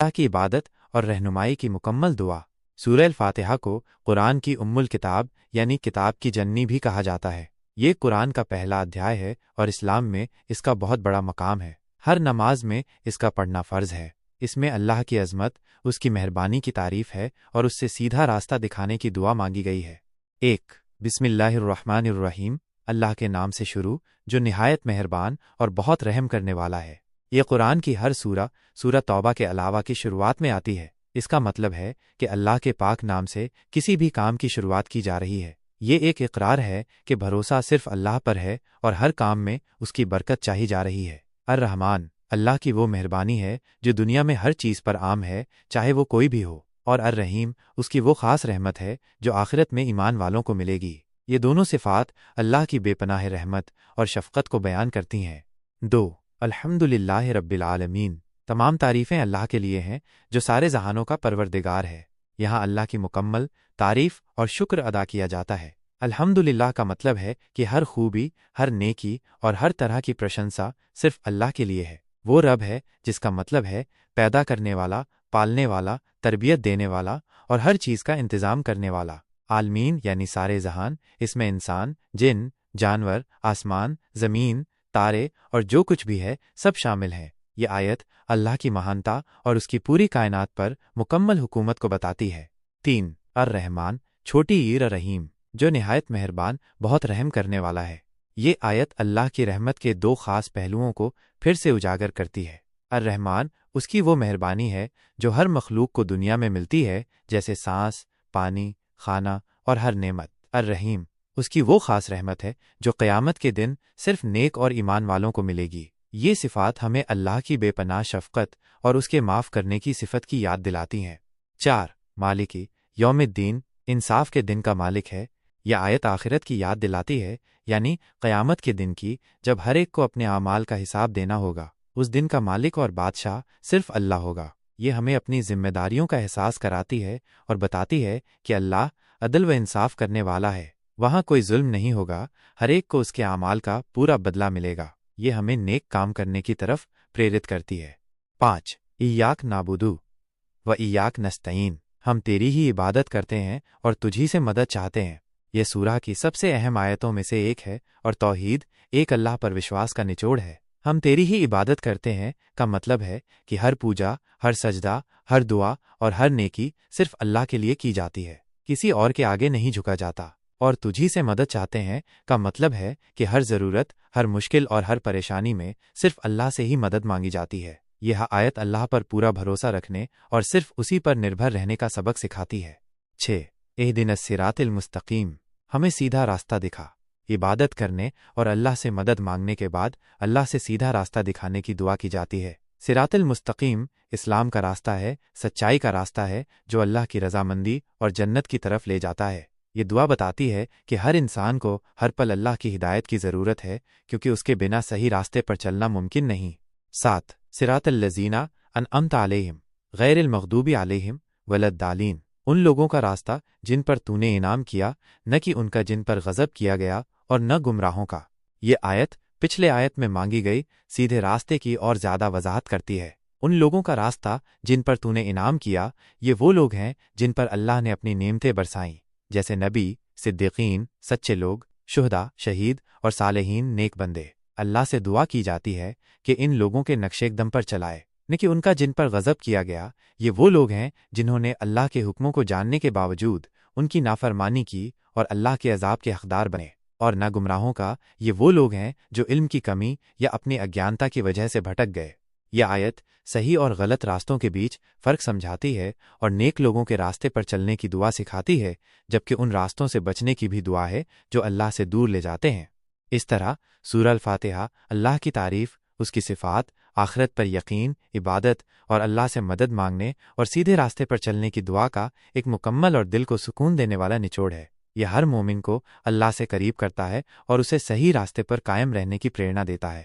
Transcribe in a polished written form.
اللہ کی عبادت اور رہنمائی کی مکمل دعا۔ سورہ الفاتحہ کو قرآن کی ام الکتاب یعنی کتاب کی جننی بھی کہا جاتا ہے۔ یہ قرآن کا پہلا ادھیائے ہے اور اسلام میں اس کا بہت بڑا مقام ہے۔ ہر نماز میں اس کا پڑھنا فرض ہے۔ اس میں اللہ کی عظمت، اس کی مہربانی کی تعریف ہے اور اس سے سیدھا راستہ دکھانے کی دعا مانگی گئی ہے۔ 1 بسم اللہ الرحمن الرحیم، اللہ کے نام سے شروع جو نہایت مہربان اور بہت رحم کرنے والا ہے۔ یہ قرآن کی ہر سورہ توبہ کے علاوہ کی شروعات میں آتی ہے۔ اس کا مطلب ہے کہ اللہ کے پاک نام سے کسی بھی کام کی شروعات کی جا رہی ہے۔ یہ ایک اقرار ہے کہ بھروسہ صرف اللہ پر ہے اور ہر کام میں اس کی برکت چاہی جا رہی ہے۔ الرحمن، اللہ کی وہ مہربانی ہے جو دنیا میں ہر چیز پر عام ہے، چاہے وہ کوئی بھی ہو، اور الرحیم، اس کی وہ خاص رحمت ہے جو آخرت میں ایمان والوں کو ملے گی۔ یہ دونوں صفات اللہ کی بے پناہ رحمت اور شفقت کو بیان کرتی ہیں۔ 2 الحمدللہ رب العالمین، تمام تعریفیں اللہ کے لیے ہیں جو سارے جہانوں کا پروردگار ہے۔ یہاں اللہ کی مکمل تعریف اور شکر ادا کیا جاتا ہے۔ الحمدللہ کا مطلب ہے کہ ہر خوبی، ہر نیکی اور ہر طرح کی پرشنسا صرف اللہ کے لیے ہے۔ وہ رب ہے جس کا مطلب ہے پیدا کرنے والا، پالنے والا، تربیت دینے والا اور ہر چیز کا انتظام کرنے والا۔ عالمین یعنی سارے جہان، اس میں انسان، جن، جانور، آسمان، زمین، تارے اور جو کچھ بھی ہے سب شامل ہیں۔ یہ آیت اللہ کی مہانتا اور اس کی پوری کائنات پر مکمل حکومت کو بتاتی ہے۔ 3 الرحمن، چھوٹی عیر رحیم، جو نہایت مہربان، بہت رحم کرنے والا ہے۔ یہ آیت اللہ کی رحمت کے 2 خاص پہلوؤں کو پھر سے اجاگر کرتی ہے۔ الرحمن، اس کی وہ مہربانی ہے جو ہر مخلوق کو دنیا میں ملتی ہے، جیسے سانس، پانی، کھانا اور ہر نعمت۔ الرحیم، اس کی وہ خاص رحمت ہے جو قیامت کے دن صرف نیک اور ایمان والوں کو ملے گی۔ یہ صفات ہمیں اللہ کی بے پناہ شفقت اور اس کے معاف کرنے کی صفت کی یاد دلاتی ہیں۔ 4 مالکی یوم الدین، انصاف کے دن کا مالک ہے۔ یہ آیت آخرت کی یاد دلاتی ہے، یعنی قیامت کے دن کی، جب ہر ایک کو اپنے اعمال کا حساب دینا ہوگا۔ اس دن کا مالک اور بادشاہ صرف اللہ ہوگا۔ یہ ہمیں اپنی ذمہ داریوں کا احساس کراتی ہے اور بتاتی ہے کہ اللہ عدل و انصاف کرنے والا ہے۔ وہاں کوئی ظلم نہیں ہوگا، ہر ایک کو اس کے اعمال کا پورا بدلہ ملے گا۔ یہ ہمیں نیک کام کرنے کی طرف پریرت کرتی ہے۔ 5 ایاک نعبدو و ایاک نستعین، ہم تیری ہی عبادت کرتے ہیں اور تجھی سے مدد چاہتے ہیں۔ یہ سورہ کی سب سے اہم آیتوں میں سے ایک ہے اور توحید، ایک اللہ پر وشواس کا نچوڑ ہے۔ ہم تیری ہی عبادت کرتے ہیں کا مطلب ہے کہ ہر پوجا، ہر سجدہ، ہر دعا اور ہر نیکی صرف اللہ کے لیے کی جاتی ہے، کسی اور کے آگے نہیں جھکا جاتا۔ اور تجھی سے مدد چاہتے ہیں کا مطلب ہے کہ ہر ضرورت، ہر مشکل اور ہر پریشانی میں صرف اللہ سے ہی مدد مانگی جاتی ہے۔ یہ آیت اللہ پر پورا بھروسہ رکھنے اور صرف اسی پر نربھر رہنے کا سبق سکھاتی ہے۔ 6 اہدنا الصراط المستقیم، ہمیں سیدھا راستہ دکھا۔ عبادت کرنے اور اللہ سے مدد مانگنے کے بعد اللہ سے سیدھا راستہ دکھانے کی دعا کی جاتی ہے۔ صراط المستقیم اسلام کا راستہ ہے، سچائی کا راستہ ہے جو اللہ کی رضامندی اور جنت کی طرف لے جاتا ہے۔ یہ دعا بتاتی ہے کہ ہر انسان کو ہر پل اللہ کی ہدایت کی ضرورت ہے، کیونکہ اس کے بنا صحیح راستے پر چلنا ممکن نہیں۔ 7 صراط الذین انعمت علیہم غیر المغضوب علیہم ولا الضالین، ان لوگوں کا راستہ جن پر تو نے انعام کیا، نہ کہ ان کا جن پر غضب کیا گیا، اور نہ گمراہوں کا۔ یہ آیت پچھلے آیت میں مانگی گئی سیدھے راستے کی اور زیادہ وضاحت کرتی ہے۔ ان لوگوں کا راستہ جن پر تو نے انعام کیا، یہ وہ لوگ ہیں جن پر اللہ نے اپنی نعمتیں برسائیں، جیسے نبی، صدیقین، سچے لوگ، شہداء، شہید اور صالحین، نیک بندے۔ اللہ سے دعا کی جاتی ہے کہ ان لوگوں کے نقش قدم پر چلائے، نہ کہ ان کا جن پر غضب کیا گیا۔ یہ وہ لوگ ہیں جنہوں نے اللہ کے حکموں کو جاننے کے باوجود ان کی نافرمانی کی اور اللہ کے عذاب کے حقدار بنے۔ اور نہ گمراہوں کا، یہ وہ لوگ ہیں جو علم کی کمی یا اپنی اگیانتا کی وجہ سے بھٹک گئے۔ یہ آیت صحیح اور غلط راستوں کے بیچ فرق سمجھاتی ہے اور نیک لوگوں کے راستے پر چلنے کی دعا سکھاتی ہے، جبکہ ان راستوں سے بچنے کی بھی دعا ہے جو اللہ سے دور لے جاتے ہیں۔ اس طرح سورہ الفاتحہ اللہ کی تعریف، اس کی صفات، آخرت پر یقین، عبادت اور اللہ سے مدد مانگنے اور سیدھے راستے پر چلنے کی دعا کا ایک مکمل اور دل کو سکون دینے والا نچوڑ ہے۔ یہ ہر مومن کو اللہ سے قریب کرتا ہے اور اسے صحیح راستے پر قائم رہنے کی پریرنا دیتا ہے۔